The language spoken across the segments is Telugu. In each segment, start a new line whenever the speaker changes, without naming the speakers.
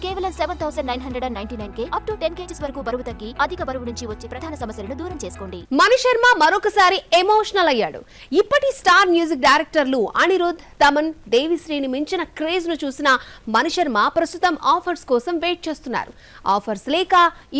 కేవలం 7,999 అప్ టు 10 kgs వరకు బరువు తగ్గి అధిక బరువు నుంచి వచ్చే ప్రధాన సమస్యలను దూరం చేసుకోండి.
మణి శర్మ మరొకసారి ఎమోషనల్ అయ్యాడు. ఇప్పటి స్టార్ మ్యూజిక్ డైరెక్టర్లు అనిరుద్, తమన్, దేవిశ్రీని మించిన క్రేజ్ ను చూసిన మణి శర్మ ప్రస్తుతం ఆఫర్స్ కోసం వెయిట్ చేస్తున్నారు. ఆఫర్స్ లేక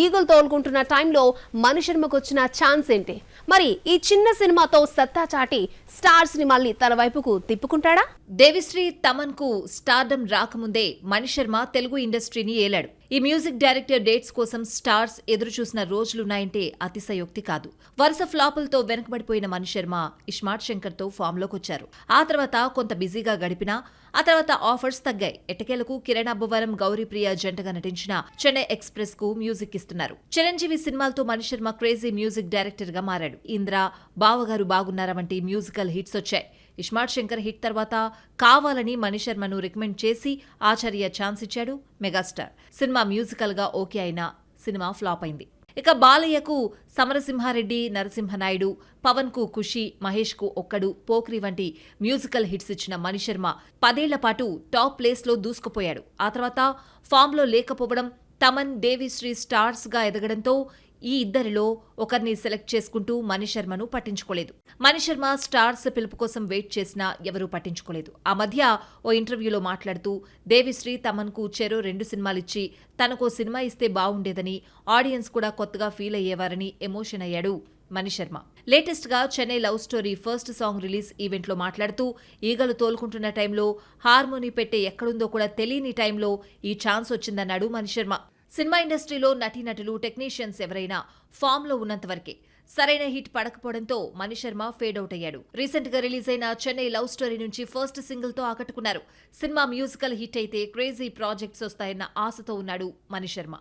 ఈగలు తోలుకుంటున్న టైంలో మణి శర్మకు వచ్చిన ఛాన్స్ ఏంటి? మరి ఈ చిన్న సినిమాతో సత్తా చాటి స్టార్స్ ని మళ్ళీ తన వైపుకు తిప్పుకుంటాడా?
దేవిశ్రీ, తమన్ కు స్టార్డమ్ రాకముందే మణి శర్మ తెలుగు ఇండస్ట్రీని ఏలాడు. ఈ మ్యూజిక్ డైరెక్టర్ డేట్స్ కోసం స్టార్స్ ఎదురు చూసిన రోజులున్నాయంటే అతిశయోక్తి కాదు. వరుస ఫ్లాపులతో వెనకబడిపోయిన మణి శర్మ ఇస్మార్ట్ శంకర్ తో ఫామ్ లోకొచ్చారు. ఆ తర్వాత కొంత బిజీగా గడిపినా ఆ తర్వాత ఆఫర్స్ తగ్గాయి. ఎట్టకేలకు కిరణ్ అబ్బవరం, గౌరీప్రియ జంటగా నటించిన చెన్నై ఎక్స్ప్రెస్ కు మ్యూజిక్ ఇస్తున్నారు. చిరంజీవి సినిమాలతో Mani Sharma crazy music director గా మారాడు. ఇంద్ర, బావగారు బాగున్నారా వంటి మ్యూజికల్ హిట్స్ వచ్చాయి. ఇస్మార్ట్ శంకర్ హిట్ తర్వాత కావాలని మణి శర్మను రికమెండ్ చేసి ఆచార్య ఛాన్స్ ఇచ్చాడు మెగాస్టార్. సినిమా మ్యూజికల్ గా ఓకే అయినా సినిమా ఫ్లాప్ అయింది. ఇక బాలయ్యకు సమరసింహారెడ్డి, నరసింహనాయుడు, పవన్ కు ఖుషి, మహేష్ కు ఒక్కడు, పోక్రి వంటి మ్యూజికల్ హిట్స్ ఇచ్చిన మణి శర్మ 10 ఏళ్ల పాటు టాప్ ప్లేస్ లో దూసుకుపోయాడు. ఆ తర్వాత ఫామ్ లో లేకపోవడం, తమన్, దేవిశ్రీ స్టార్స్ గా ఎదగడంతో ఈ ఇద్దరిలో ఒకరిని సెలెక్ట్ చేసుకుంటూ మణి శర్మను పట్టించుకోలేదు. మణి శర్మ స్టార్స్ పిలుపు కోసం వెయిట్ చేసినా ఎవరూ పట్టించుకోలేదు. ఆ మధ్య ఓ ఇంటర్వ్యూలో మాట్లాడుతూ దేవిశ్రీ తమన్ కు చెరో 2 సినిమాలిచ్చి తనకో సినిమా ఇస్తే బావుండేదని, ఆడియన్స్ కూడా కొత్తగా ఫీల్ అయ్యేవారని ఎమోషన్ అయ్యాడు మణి శర్మ. లేటెస్ట్ గా Chennai love story first song release event లో మాట్లాడుతూ ఈగలు తోలుకుంటున్న టైంలో, హార్మోని పెట్టే ఎక్కడుందో కూడా తెలియని టైంలో ఈ ఛాన్స్ వచ్చిందన్నాడు మణి శర్మ. సినిమా ఇండస్ట్రీలో నటీనటులు, టెక్నీషియన్స్ ఎవరైనా ఫామ్ లో ఉన్నంత వరకే. సరైన hit పడకపోవడంతో Mani Sharma fade out అయ్యాడు. రీసెంట్ గా రిలీజ్ అయిన చెన్నై లవ్ స్టోరీ నుంచి ఫస్ట్ సింగిల్ తో ఆకట్టుకున్నారు. సినిమా మ్యూజికల్ హిట్ అయితే క్రేజీ ప్రాజెక్ట్స్ వస్తాయన్న ఆశతో ఉన్నాడు మణి శర్మ.